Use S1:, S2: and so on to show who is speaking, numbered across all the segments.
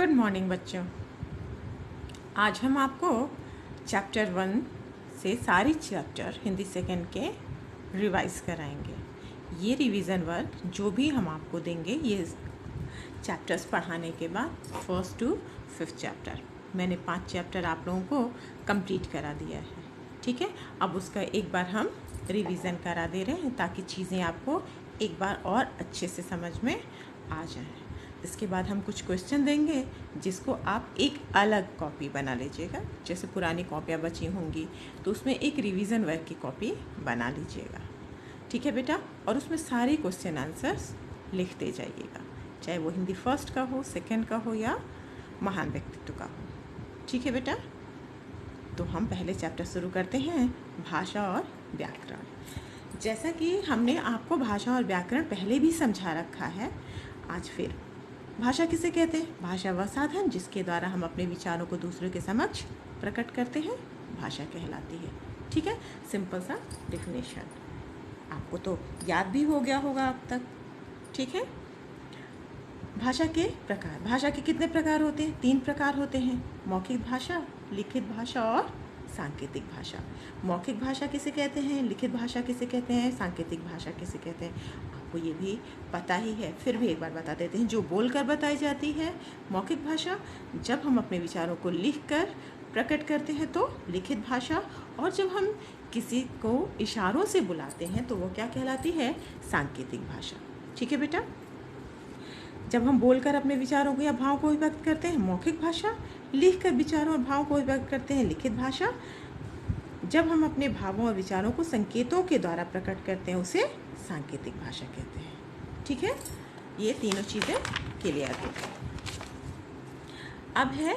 S1: Good morning बच्चों। आज हम आपको चैप्टर 1 से सारी चैप्टर हिंदी सेकेंड के रिवाइज कराएंगे। ये रिवीजन वर्क जो भी हम आपको देंगे ये चैप्टर्स पढ़ाने के बाद 1st to 5th चैप्टर, मैंने 5 चैप्टर आप लोगों को कंप्लीट करा दिया है। ठीक है, अब उसका एक बार हम रिवीजन करा दे रहे हैं ताकि चीज़ें आपको एक बार और अच्छे से समझ में आ जाएं। इसके बाद हम कुछ क्वेश्चन देंगे जिसको आप एक अलग कॉपी बना लीजिएगा। जैसे पुरानी कॉपियाँ बची होंगी तो उसमें एक रिवीजन वर्क की कॉपी बना लीजिएगा। ठीक है बेटा, और उसमें सारे क्वेश्चन आंसर्स लिखते जाइएगा, चाहे वो हिंदी फर्स्ट का हो, सेकंड का हो या महान व्यक्तित्व का हो। ठीक है बेटा, तो हम पहले चैप्टर शुरू करते हैं, भाषा और व्याकरण। जैसा कि हमने आपको भाषा और व्याकरण पहले भी समझा रखा है, आज फिर भाषा किसे कहते हैं? भाषा वह साधन जिसके द्वारा हम अपने विचारों को दूसरों के समक्ष प्रकट करते हैं, भाषा कहलाती है। ठीक है, सिंपल सा डेफिनेशन आपको तो याद भी हो गया होगा अब तक। ठीक है, भाषा के प्रकार। भाषा के कितने प्रकार होते हैं? 3 प्रकार होते हैं, मौखिक भाषा, लिखित भाषा और सांकेतिक भाषा। मौखिक भाषा किसे कहते हैं, लिखित भाषा किसे कहते हैं, सांकेतिक भाषा किसे कहते हैं? आपको ये भी पता ही है, फिर भी एक बार बता देते हैं। जो बोलकर बताई जाती है मौखिक भाषा, जब हम अपने विचारों को लिखकर प्रकट करते हैं तो लिखित भाषा, और जब हम किसी को इशारों से बुलाते हैं तो वो क्या कहलाती है? सांकेतिक भाषा। ठीक है बेटा, जब हम बोलकर अपने विचारों को या भावों को व्यक्त करते हैं मौखिक भाषा, लिखकर विचारों और भावों को व्यक्त करते हैं लिखित भाषा, जब हम अपने भावों और विचारों को संकेतों के द्वारा प्रकट करते हैं उसे सांकेतिक भाषा कहते हैं। ठीक है, ये तीनों चीज़ें क्लियर हो गई। अब है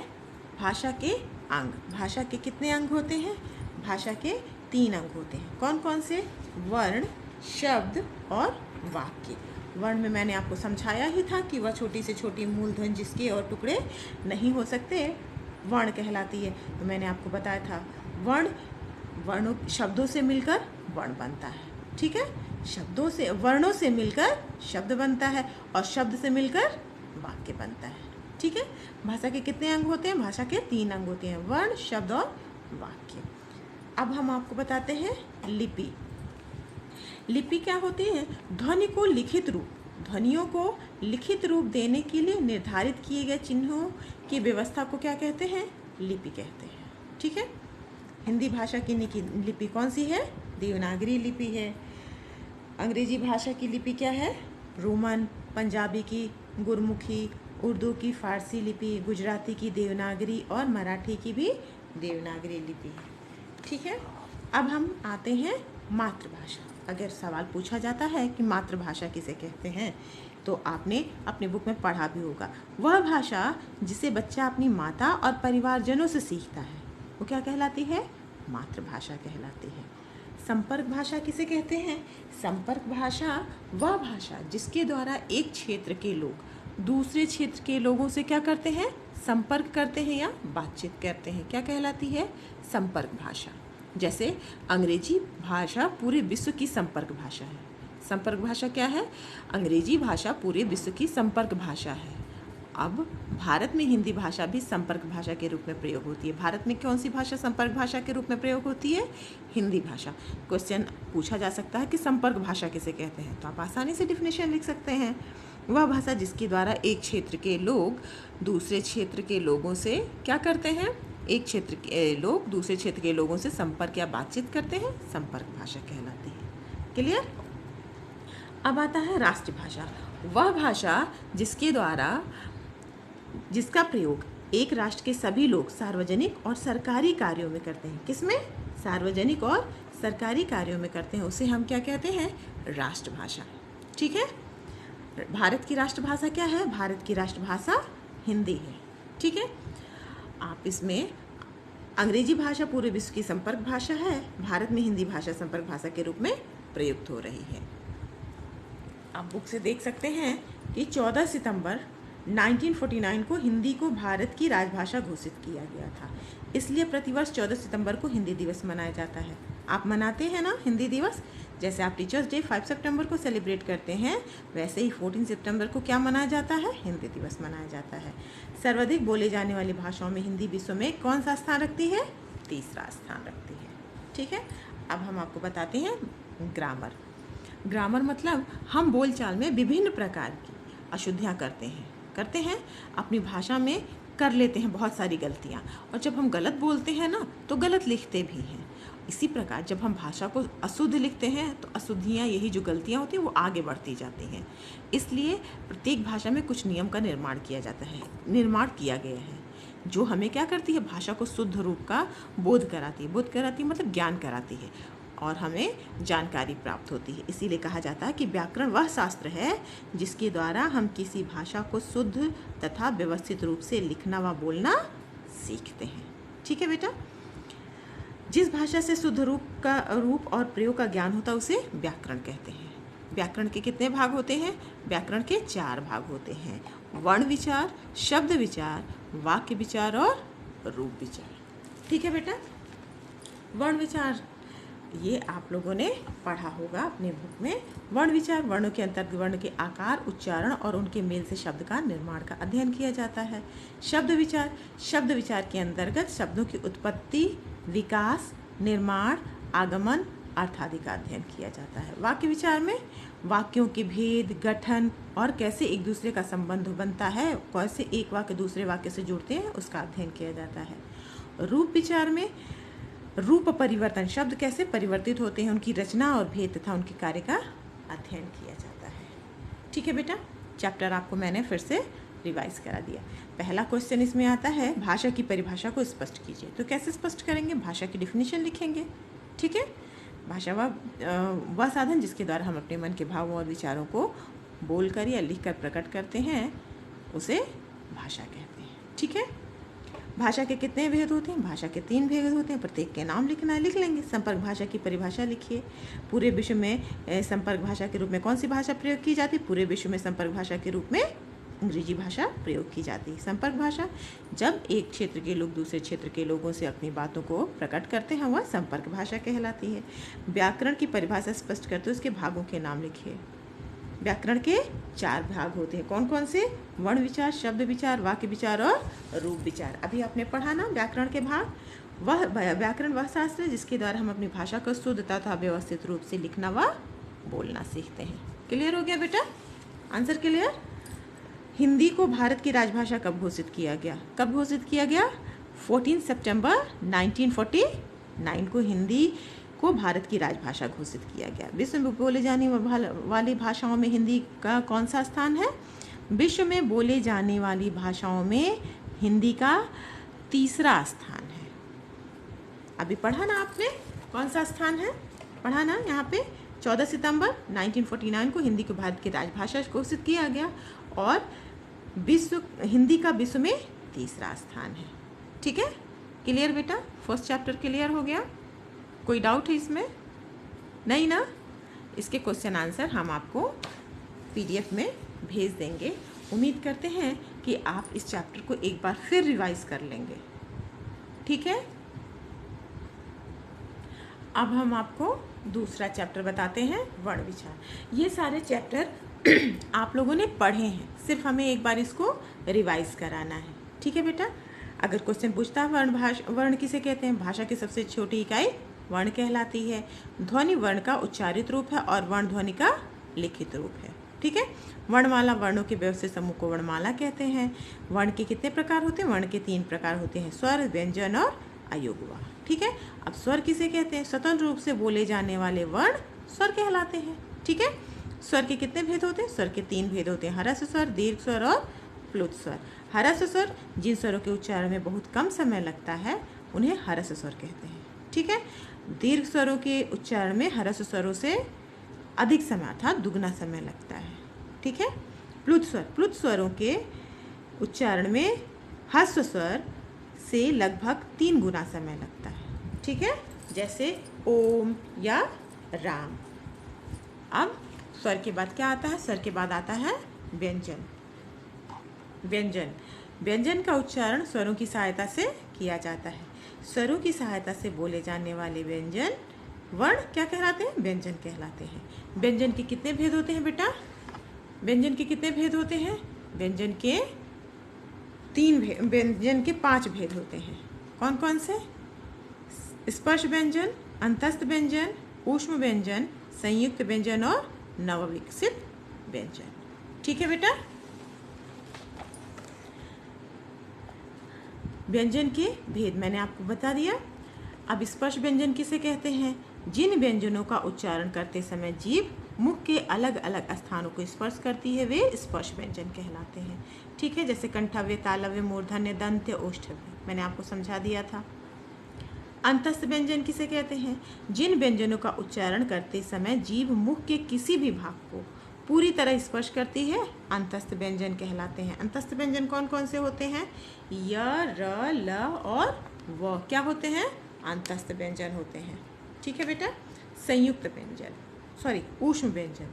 S1: भाषा के अंग। भाषा के कितने अंग होते हैं? भाषा के 3 अंग होते हैं। कौन कौन से? वर्ण, शब्द और वाक्य। वर्ण में मैंने आपको समझाया ही था कि वह छोटी से छोटी मूलधन जिसके और टुकड़े नहीं हो सकते वर्ण कहलाती है। तो मैंने आपको बताया था वर्णों शब्दों से मिलकर वर्ण बनता है। ठीक है, शब्दों से वर्णों से मिलकर शब्द बनता है और शब्द से मिलकर वाक्य बनता है। ठीक है, भाषा के कितने अंग होते हैं? भाषा के 3 अंग होते हैं, वर्ण, शब्द और वाक्य। अब हम आपको बताते हैं लिपि। लिपि क्या होती है? ध्वनि को लिखित रूप, ध्वनियों को लिखित रूप देने के लिए निर्धारित किए गए चिन्हों की व्यवस्था को क्या कहते हैं? लिपि कहते हैं। ठीक है, हिंदी भाषा की लिपि कौन सी है? देवनागरी लिपि है। अंग्रेजी भाषा की लिपि क्या है? रोमन, पंजाबी की गुरमुखी, उर्दू की फारसी लिपि, गुजराती की देवनागरी और मराठी की भी देवनागरी लिपि है। ठीक है, अब हम आते हैं मातृभाषा। अगर सवाल पूछा जाता है कि मातृभाषा किसे कहते हैं तो आपने अपने बुक में पढ़ा भी होगा। वह भाषा जिसे बच्चा अपनी माता और परिवारजनों से सीखता है वो क्या कहलाती है? मातृभाषा कहलाती है। संपर्क भाषा किसे कहते हैं? संपर्क भाषा वह भाषा जिसके द्वारा एक क्षेत्र के लोग दूसरे क्षेत्र के लोगों से क्या करते हैं? संपर्क करते हैं या बातचीत करते हैं। क्या कहलाती है? संपर्क भाषा। जैसे अंग्रेजी भाषा पूरे विश्व की संपर्क भाषा है। संपर्क भाषा क्या है? अंग्रेजी भाषा पूरे विश्व की संपर्क भाषा है। अब भारत में हिंदी भाषा भी संपर्क भाषा के रूप में प्रयोग होती है। भारत में कौन सी भाषा संपर्क भाषा के रूप में प्रयोग होती है? हिंदी भाषा। क्वेश्चन पूछा जा सकता है कि संपर्क भाषा किसे कहते हैं, तो आप आसानी से डिफिनेशन लिख सकते हैं। वह भाषा जिसके द्वारा एक क्षेत्र के लोग दूसरे क्षेत्र के लोगों से क्या करते हैं? एक क्षेत्र के लोग दूसरे क्षेत्र के लोगों से संपर्क या बातचीत करते हैं, संपर्क भाषा कहलाती है। क्लियर? अब आता है राष्ट्रभाषा। वह भाषा जिसका प्रयोग एक राष्ट्र के सभी लोग सार्वजनिक और सरकारी कार्यों में करते हैं। किसमें? सार्वजनिक और सरकारी कार्यों में करते हैं, उसे हम क्या कहते हैं? राष्ट्रभाषा। ठीक है, भारत की राष्ट्रभाषा क्या है? भारत की राष्ट्रभाषा हिंदी है। ठीक है, आप इसमें अंग्रेजी भाषा पूरे विश्व की संपर्क भाषा है, भारत में हिंदी भाषा संपर्क भाषा के रूप में प्रयुक्त हो रही है। आप बुक से देख सकते हैं कि 14 सितंबर 1949 को हिंदी को भारत की राजभाषा घोषित किया गया था। इसलिए प्रतिवर्ष 14 सितंबर को हिंदी दिवस मनाया जाता है। आप मनाते हैं ना हिंदी दिवस, जैसे आप टीचर्स डे 5 सितंबर को सेलिब्रेट करते हैं, वैसे ही 14 सितंबर को क्या मनाया जाता है? हिंदी दिवस मनाया जाता है। सर्वाधिक बोले जाने वाली भाषाओं में हिंदी विश्व में कौन सा स्थान रखती है? तीसरा स्थान रखती है। ठीक है, अब हम आपको बताते हैं ग्रामर। ग्रामर मतलब हम बोलचाल में विभिन्न प्रकार की अशुद्धियाँ करते हैं अपनी भाषा में, कर लेते हैं बहुत सारी गलतियाँ, और जब हम गलत बोलते हैं ना तो गलत लिखते भी हैं। इसी प्रकार जब हम भाषा को अशुद्ध लिखते हैं तो अशुद्धियाँ, यही जो गलतियाँ होती हैं वो आगे बढ़ती जाती हैं। इसलिए प्रत्येक भाषा में कुछ नियम का निर्माण किया गया है जो हमें क्या करती है? भाषा को शुद्ध रूप का बोध कराती है मतलब ज्ञान कराती है, और हमें जानकारी प्राप्त होती है। इसीलिए कहा जाता है कि व्याकरण वह शास्त्र है जिसके द्वारा हम किसी भाषा को शुद्ध तथा व्यवस्थित रूप से लिखना व बोलना सीखते हैं। ठीक है बेटा, जिस भाषा से शुद्ध रूप और प्रयोग का ज्ञान होता है उसे व्याकरण कहते हैं। व्याकरण के कितने भाग होते हैं? व्याकरण के 4 भाग होते हैं: वर्ण विचार, शब्द विचार, वाक्य विचार और रूप विचार। ठीक है बेटा, वर्ण विचार ये आप लोगों ने पढ़ा होगा अपने बुक में। वर्ण विचार, वर्णों के अंतर्गत वर्ण के आकार, उच्चारण और उनके मेल से शब्द का निर्माण का अध्ययन किया जाता है। शब्द विचार के अंतर्गत शब्दों की उत्पत्ति, विकास, निर्माण, आगमन, अर्थ आदि का अध्ययन किया जाता है। वाक्य विचार में वाक्यों के भेद, गठन और कैसे एक दूसरे का संबंध बनता है, कैसे एक वाक्य दूसरे वाक्य से जुड़ते हैं, उसका अध्ययन किया जाता है। रूप विचार में रूप परिवर्तन, शब्द कैसे परिवर्तित होते हैं, उनकी रचना और भेद तथा उनके कार्य का अध्ययन किया जाता है। ठीक है बेटा, चैप्टर आपको मैंने फिर से रिवाइज करा दिया। पहला क्वेश्चन इसमें आता है, भाषा की परिभाषा को स्पष्ट कीजिए। तो कैसे स्पष्ट करेंगे? भाषा की डिफिनीशन लिखेंगे। ठीक है, भाषा वह साधन जिसके द्वारा हम अपने मन के भावों और विचारों को बोलकर या लिखकर प्रकट करते हैं, उसे भाषा कहते हैं। ठीक है, भाषा के कितने भेद होते हैं? भाषा के 3 भेद होते हैं। प्रत्येक के नाम लिखना है, लिख लेंगे। संपर्क भाषा की परिभाषा लिखिए। पूरे विश्व में संपर्क भाषा के रूप में कौन सी भाषा प्रयोग की जाती है? पूरे विश्व में संपर्क भाषा के रूप में अंग्रेजी भाषा प्रयोग की जाती है। संपर्क भाषा जब एक क्षेत्र के लोग दूसरे क्षेत्र के लोगों से अपनी बातों को प्रकट करते हैं, वह संपर्क भाषा कहलाती है। व्याकरण की परिभाषा स्पष्ट करते हुए उसके भागों के नाम लिखिए। व्याकरण के 4 भाग होते हैं। कौन कौन से? वर्ण विचार, शब्द विचार, वाक्य विचार और रूप विचार। अभी आपने पढ़ा ना व्याकरण के भाग। व्याकरण वह शास्त्र है जिसके द्वारा हम अपनी भाषा को शुद्ध तथा व्यवस्थित रूप से लिखना व बोलना सीखते हैं। क्लियर हो गया बेटा? Answer clear? हिंदी को भारत की राजभाषा कब घोषित किया गया? 14 सितंबर 1949 को हिंदी को भारत की राजभाषा घोषित किया गया। विश्व में बोले जाने वाली भाषाओं में हिंदी का कौन सा स्थान है? विश्व में बोले जाने वाली भाषाओं में हिंदी का 3रा स्थान है। अभी पढ़ा ना आपने कौन सा स्थान है? पढ़ा ना यहाँ पे 14 सितंबर 1949 को हिंदी को भारत की राजभाषा घोषित किया गया, और हिंदी का विश्व में 3रा स्थान है। ठीक है, क्लियर बेटा? फर्स्ट चैप्टर क्लियर हो गया? कोई डाउट है इसमें? नहीं ना? इसके क्वेश्चन आंसर हम आपको PDF में भेज देंगे। उम्मीद करते हैं कि आप इस चैप्टर को एक बार फिर रिवाइज कर लेंगे। ठीक है, अब हम आपको दूसरा चैप्टर बताते हैं, वर्ण विचार। ये सारे चैप्टर आप लोगों ने पढ़े हैं, सिर्फ हमें एक बार इसको रिवाइज कराना है। ठीक है बेटा? अगर क्वेश्चन पूछता है वर्ण किसे कहते हैं? भाषा की सबसे छोटी इकाई वर्ण कहलाती है। ध्वनि वर्ण का उच्चारित रूप है और वर्ण ध्वनि का लिखित रूप है। ठीक है, वर्णमाला वर्णों के व्यवस्थित समूह को वर्णमाला कहते हैं। वर्ण के कितने प्रकार होते हैं? वर्ण के 3 प्रकार होते हैं, स्वर, व्यंजन और अयोगवा। ठीक है, अब स्वर किसे कहते हैं? स्वतंत्र रूप से बोले जाने वाले वर्ण स्वर कहलाते हैं। ठीक है, स्वर के कितने भेद होते हैं? स्वर के 3 भेद होते हैं, ह्रस्व स्वर, दीर्घ स्वर और प्लुत स्वर। ह्रस्व स्वर जिन स्वरों के उच्चारण में बहुत कम समय लगता है उन्हें ह्रस्व स्वर कहते हैं। ठीक है, दीर्घ स्वरों के उच्चारण में ह्रस्व स्वरों से अधिक समय अर्थात दुगना समय लगता है। ठीक है, प्लुत स्वरों के उच्चारण में ह्रस्व स्वर से लगभग 3 गुना समय लगता है। ठीक है, जैसे ओम या राम। अब स्वर के बाद क्या आता है? स्वर के बाद आता है व्यंजन। व्यंजन का उच्चारण स्वरों की सहायता से किया जाता है। स्वरों की सहायता से बोले जाने वाले व्यंजन वर्ण क्या कहलाते हैं? व्यंजन कहलाते हैं। व्यंजन के कितने भेद होते हैं बेटा? व्यंजन के कितने भेद होते हैं? व्यंजन के व्यंजन के 5 भेद होते हैं। कौन कौन से? स्पर्श व्यंजन, अंतस्थ व्यंजन, ऊष्म व्यंजन, संयुक्त व्यंजन और नवविकसित व्यंजन। ठीक है बेटा। व्यंजन के भेद मैंने आपको बता दिया। अब स्पर्श व्यंजन किसे कहते हैं? जिन व्यंजनों का उच्चारण करते समय जीभ मुख के अलग अलग स्थानों को स्पर्श करती है वे स्पर्श व्यंजन कहलाते हैं। ठीक है, जैसे कंठव्य, तालव्य, मूर्धन्य, दंत्य, ओष्ठव्य, मैंने आपको समझा दिया था। अंतस्थ व्यंजन किसे कहते हैं? जिन व्यंजनों का उच्चारण करते समय जीभ मुख के किसी भी भाग को पूरी तरह स्पर्श करती है अंतस्थ व्यंजन कहलाते हैं। अंतस्थ व्यंजन कौन कौन से होते हैं? य, र, ल और व क्या होते हैं? अंतस्थ व्यंजन होते हैं। ठीक है बेटा। संयुक्त व्यंजन, ऊष्म व्यंजन,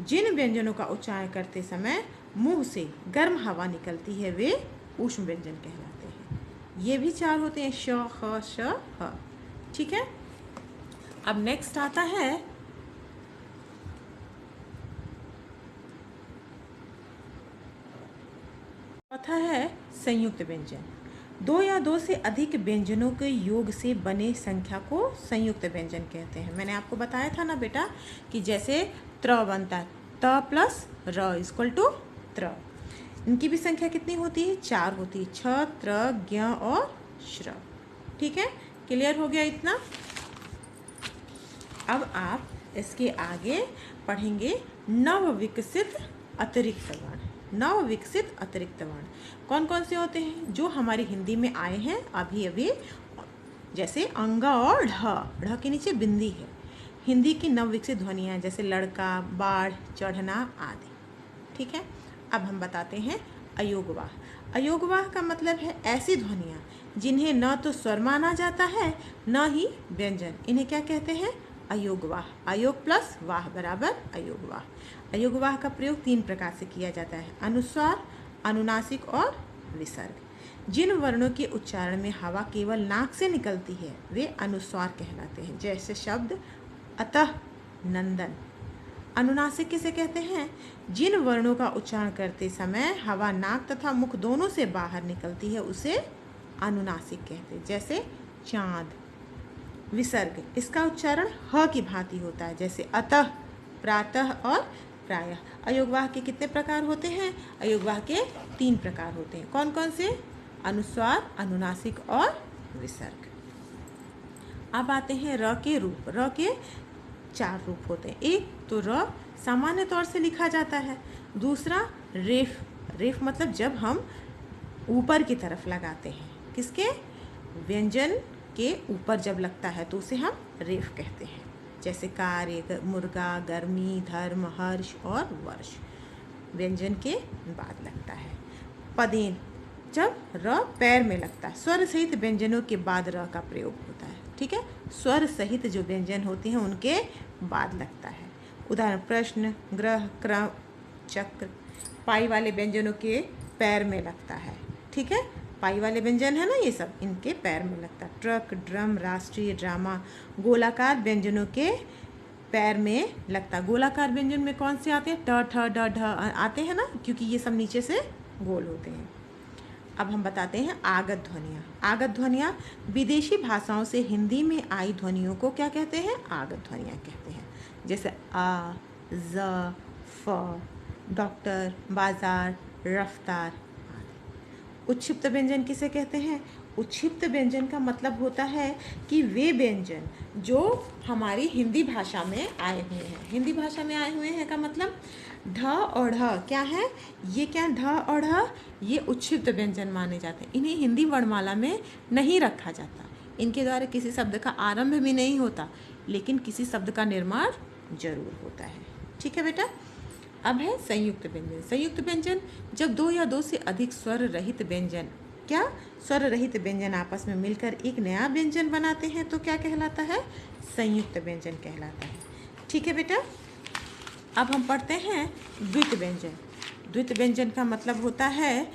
S1: जिन व्यंजनों का उच्चारण करते समय मुंह से गर्म हवा निकलती है वे ऊष्म व्यंजन कहलाते हैं। ये भी 4 होते हैं, श, ख, श, ह। ठीक है। अब नेक्स्ट आता है चौथा है संयुक्त व्यंजन। 2 या 2 से अधिक व्यंजनों के योग से बने संख्या को संयुक्त व्यंजन कहते हैं। मैंने आपको बताया था ना बेटा कि जैसे त्र बनता है, त प्लस र इक्वल टू त्र। इनकी भी संख्या कितनी होती है? 4 होती है, छ, त्र, ज्ञ और श्र। ठीक है, क्लियर हो गया इतना। अब आप इसके आगे पढ़ेंगे नवविकसित अतिरिक्त वर्ण। नवविकसित अतिरिक्त वर्ण कौन कौन से होते हैं? जो हमारी हिंदी में आए हैं अभी अभी, जैसे अंगा और ढ, ढ के नीचे बिंदी है। हिंदी की नवविकसित ध्वनियाँ जैसे लड़का, बाढ़, चढ़ना आदि। ठीक है। अब हम बताते हैं अयोगवाह। अयोगवाह का मतलब है ऐसी ध्वनियाँ जिन्हें न तो स्वर माना जाता है न ही व्यंजन। इन्हें क्या कहते हैं? अयोगवाह। अयोग प्लस वाह बराबर अयोगवाह। अयोगवाह का प्रयोग 3 प्रकार से किया जाता है, अनुस्वार, अनुनासिक और विसर्ग। जिन वर्णों के उच्चारण में हवा केवल नाक से निकलती है वे अनुस्वार कहलाते हैं, जैसे शब्द अतः, नंदन। अनुनासिक किसे कहते हैं? जिन वर्णों का उच्चारण करते समय हवा नाक तथा मुख दोनों से बाहर निकलती है उसे अनुनासिक कहते हैं, जैसे चाँद। विसर्ग, इसका उच्चारण ह की भांति होता है, जैसे अतः, प्रातः और प्रायः। अयोगवाह के कितने प्रकार होते हैं? अयोगवाह के 3 प्रकार होते हैं। कौन कौन से? अनुस्वार, अनुनासिक और विसर्ग। अब आते हैं र के रूप। र के 4 रूप होते हैं। एक तो र सामान्य तौर से लिखा जाता है। दूसरा रेफ, रेफ मतलब जब हम ऊपर की तरफ लगाते हैं, किसके? व्यंजन के ऊपर जब लगता है तो उसे हम रेफ कहते हैं, जैसे कार्य, मुर्गा, गर्मी, धर्म, हर्ष और वर्ष व्यंजन के बाद लगता है। पदेन, जब र पैर में लगता है। स्वर सहित व्यंजनों के बाद र का प्रयोग होता है। ठीक है, स्वर सहित जो व्यंजन होते हैं उनके बाद लगता है। उदाहरण प्रश्न, ग्रह, क्रम, चक्र। पाई वाले व्यंजनों के पैर में लगता है। ठीक है, पाई वाले व्यंजन है ना, ये सब इनके पैर में लगता है। ट्रक, ड्रम, राष्ट्रीय, ड्रामा। गोलाकार व्यंजनों के पैर में लगता है। गोलाकार व्यंजन में कौन से आते हैं? ट, ठ, ड, ढ आते हैं ना, क्योंकि ये सब नीचे से गोल होते हैं। अब हम बताते हैं आगत ध्वनियाँ। आगत ध्वनियाँ विदेशी भाषाओं से हिंदी में आई ध्वनियों को क्या कहते हैं? आगत ध्वनियाँ कहते हैं, जैसे आ, ज, फ, डॉक्टर, बाजार, रफ्तार। उच्छिप्त व्यंजन किसे कहते हैं? उच्छिप्त व्यंजन का मतलब होता है कि वे व्यंजन जो हमारी हिंदी भाषा में आए हुए हैं। हिंदी भाषा में आए हुए हैं का मतलब ढ और ढ क्या है? ये क्या ढ और ढ? ये उच्छिप्त व्यंजन माने जाते हैं। इन्हें हिंदी वर्णमाला में नहीं रखा जाता। इनके द्वारा किसी शब्द का आरंभ भी नहीं होता, लेकिन किसी शब्द का निर्माण जरूर होता है। ठीक है बेटा। अब है संयुक्त व्यंजन। संयुक्त व्यंजन जब 2 या 2 से अधिक स्वर रहित व्यंजन, क्या? स्वर रहित व्यंजन आपस में मिलकर एक नया व्यंजन बनाते हैं तो क्या कहलाता है? संयुक्त व्यंजन कहलाता है। ठीक है बेटा। अब हम पढ़ते हैं द्वित व्यंजन। द्वित व्यंजन का मतलब होता है,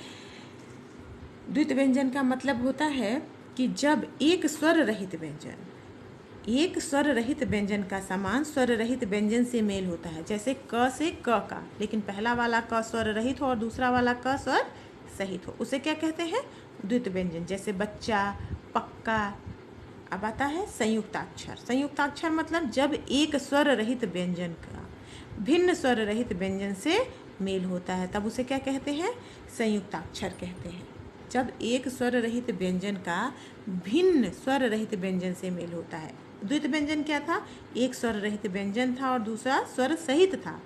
S1: द्वित व्यंजन का मतलब होता है कि जब एक स्वर रहित व्यंजन एक स्वर रहित व्यंजन का समान स्वर रहित व्यंजन से मेल होता है, जैसे क से क का, लेकिन पहला वाला क स्वर रहित हो और दूसरा वाला क स्वर सहित हो, उसे क्या कहते हैं? द्वित व्यंजन। जैसे बच्चा, पक्का। अब आता है संयुक्ताक्षर। संयुक्ताक्षर मतलब जब एक स्वर रहित व्यंजन का भिन्न स्वर रहित व्यंजन से मेल होता है, तब उसे क्या कहते हैं? संयुक्ताक्षर कहते हैं। जब एक स्वर रहित व्यंजन का भिन्न स्वर रहित व्यंजन से मेल होता है। द्वित व्यंजन क्या था? एक स्वर रहित व्यंजन था और दूसरा स्वर सहित था,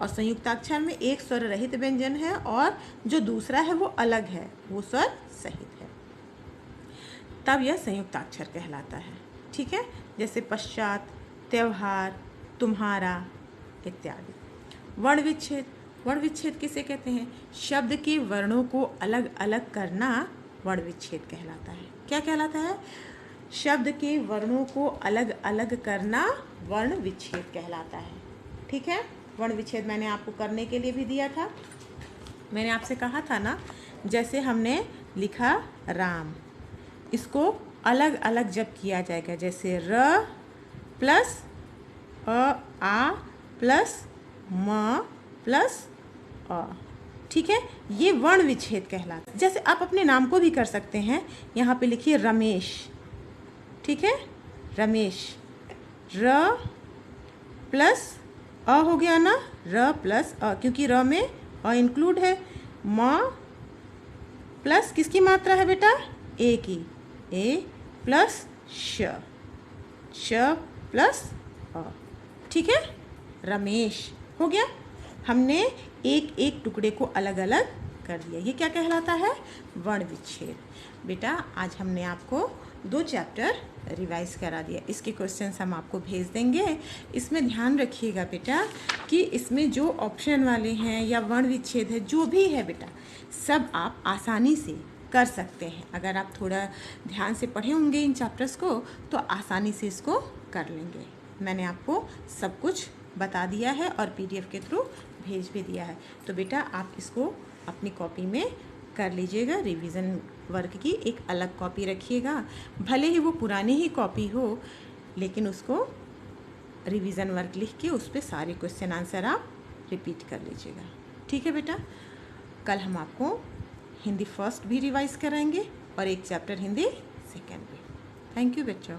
S1: और संयुक्ताक्षर में एक स्वर रहित व्यंजन है और जो दूसरा है वो अलग है, वो स्वर सहित है, तब यह संयुक्ताक्षर कहलाता है। ठीक है, जैसे पश्चात, त्योहार, तुम्हारा इत्यादि। वर्ण विच्छेद। वर्ण विच्छेद किसे कहते हैं? शब्द के वर्णों को अलग अलग करना वर्ण विच्छेद कहलाता है। क्या कहलाता है? शब्द के वर्णों को अलग अलग करना वर्ण विच्छेद कहलाता है। ठीक है, वर्ण विच्छेद मैंने आपको करने के लिए भी दिया था। मैंने आपसे कहा था ना, जैसे हमने लिखा राम, इसको अलग अलग जब किया जाएगा, जैसे र प्लस आ प्लस म प्लस अ। ठीक है, ये वर्ण विच्छेद कहलाता है। जैसे आप अपने नाम को भी कर सकते हैं, यहाँ पे लिखिए रमेश। ठीक है, रमेश, र प्लस अ हो गया ना, र प्लस अ, क्योंकि र में अ इंक्लूड है। म प्लस किसकी मात्रा है बेटा? ए की, ए प्लस श, श प्लस अ। ठीक है, रमेश हो गया। हमने एक एक टुकड़े को अलग अलग कर दिया। ये क्या कहलाता है? वर्ण विच्छेद। बेटा आज हमने आपको 2 चैप्टर रिवाइज करा दिया। इसके क्वेश्चंस हम आपको भेज देंगे। इसमें ध्यान रखिएगा बेटा कि इसमें जो ऑप्शन वाले हैं या वर्ण विच्छेद है, जो भी है बेटा, सब आप आसानी से कर सकते हैं। अगर आप थोड़ा ध्यान से पढ़े होंगे इन चैप्टर्स को तो आसानी से इसको कर लेंगे। मैंने आपको सब कुछ बता दिया है और PDF के थ्रू भेज भी दिया है। तो बेटा आप इसको अपनी कॉपी में कर लीजिएगा। रिवीजन वर्क की एक अलग कॉपी रखिएगा, भले ही वो पुरानी ही कॉपी हो, लेकिन उसको रिवीजन वर्क लिख के उस पर सारे क्वेश्चन आंसर आप रिपीट कर लीजिएगा। ठीक है बेटा, कल हम आपको हिंदी फर्स्ट भी रिवाइज कराएंगे और एक चैप्टर हिंदी सेकेंड भी। थैंक यू बच्चों।